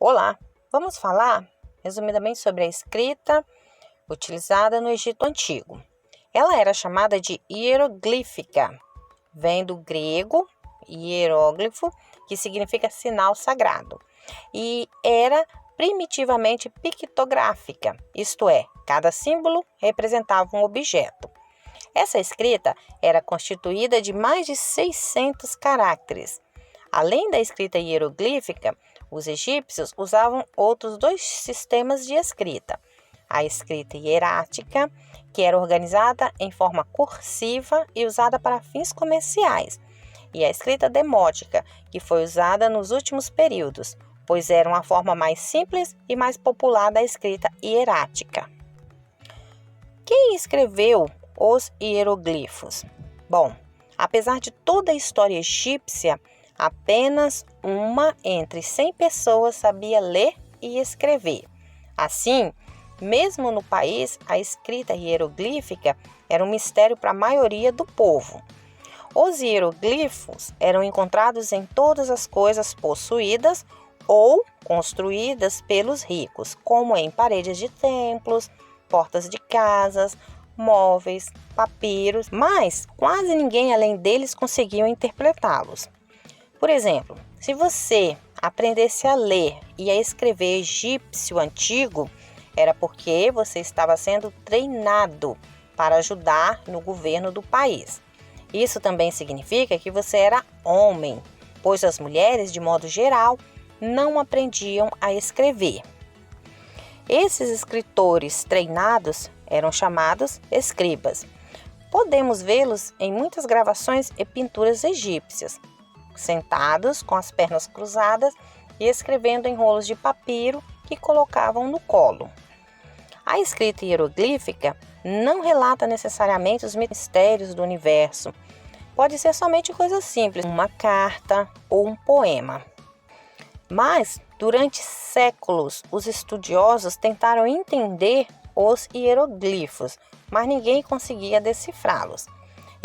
Olá, vamos falar resumidamente sobre a escrita utilizada no Egito Antigo. Ela era chamada de hieroglífica, vem do grego hieróglifo, que significa sinal sagrado, e era primitivamente pictográfica, isto é, cada símbolo representava um objeto. Essa escrita era constituída de mais de 600 caracteres. Além da escrita hieroglífica, os egípcios usavam outros dois sistemas de escrita. A escrita hierática, que era organizada em forma cursiva e usada para fins comerciais, e a escrita demótica, que foi usada nos últimos períodos, pois era uma forma mais simples e mais popular da escrita hierática. Quem escreveu os hieroglifos? Bom, apesar de toda a história egípcia, apenas uma entre 100 pessoas sabia ler e escrever. Assim, mesmo no país, a escrita hieroglífica era um mistério para a maioria do povo. Os hieroglifos eram encontrados em todas as coisas possuídas ou construídas pelos ricos, como em paredes de templos, portas de casas, móveis, papiros, mas quase ninguém além deles conseguiu interpretá-los. Por exemplo, se você aprendesse a ler e a escrever egípcio antigo, era porque você estava sendo treinado para ajudar no governo do país. Isso também significa que você era homem, pois as mulheres, de modo geral, não aprendiam a escrever. Esses escritores treinados eram chamados escribas. Podemos vê-los em muitas gravações e pinturas egípcias, sentados com as pernas cruzadas e escrevendo em rolos de papiro que colocavam no colo. A escrita hieroglífica não relata necessariamente os mistérios do universo. Pode ser somente coisas simples, uma carta ou um poema. Mas, durante séculos, os estudiosos tentaram entender os hieroglifos, mas ninguém conseguia decifrá-los.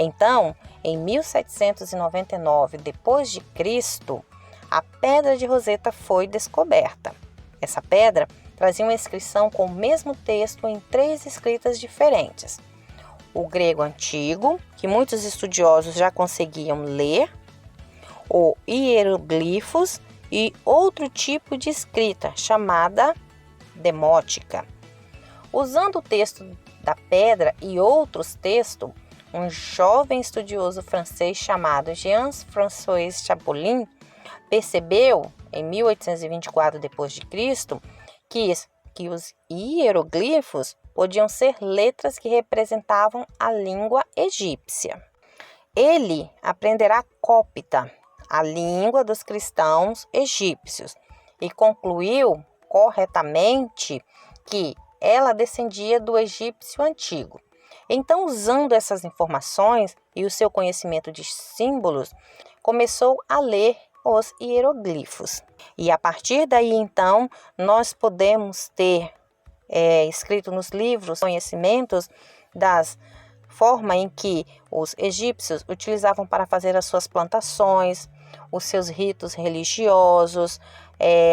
Então, em 1799 d.C., a Pedra de Roseta foi descoberta. Essa pedra trazia uma inscrição com o mesmo texto em 3 escritas diferentes. O grego antigo, que muitos estudiosos já conseguiam ler, o hieroglifos e outro tipo de escrita chamada demótica. Usando o texto da pedra e outros textos, um jovem estudioso francês chamado Jean-François Champollion percebeu, em 1824 d.C., que os hieroglifos podiam ser letras que representavam a língua egípcia. Ele aprenderá cópita, a língua dos cristãos egípcios, e concluiu corretamente que ela descendia do egípcio antigo. Então, usando essas informações e o seu conhecimento de símbolos, começou a ler os hieroglifos. E a partir daí, então, nós podemos ter escrito nos livros conhecimentos das forma em que os egípcios utilizavam para fazer as suas plantações, os seus ritos religiosos,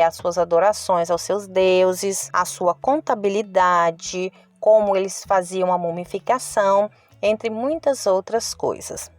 as suas adorações aos seus deuses, a sua contabilidade, como eles faziam a mumificação, entre muitas outras coisas.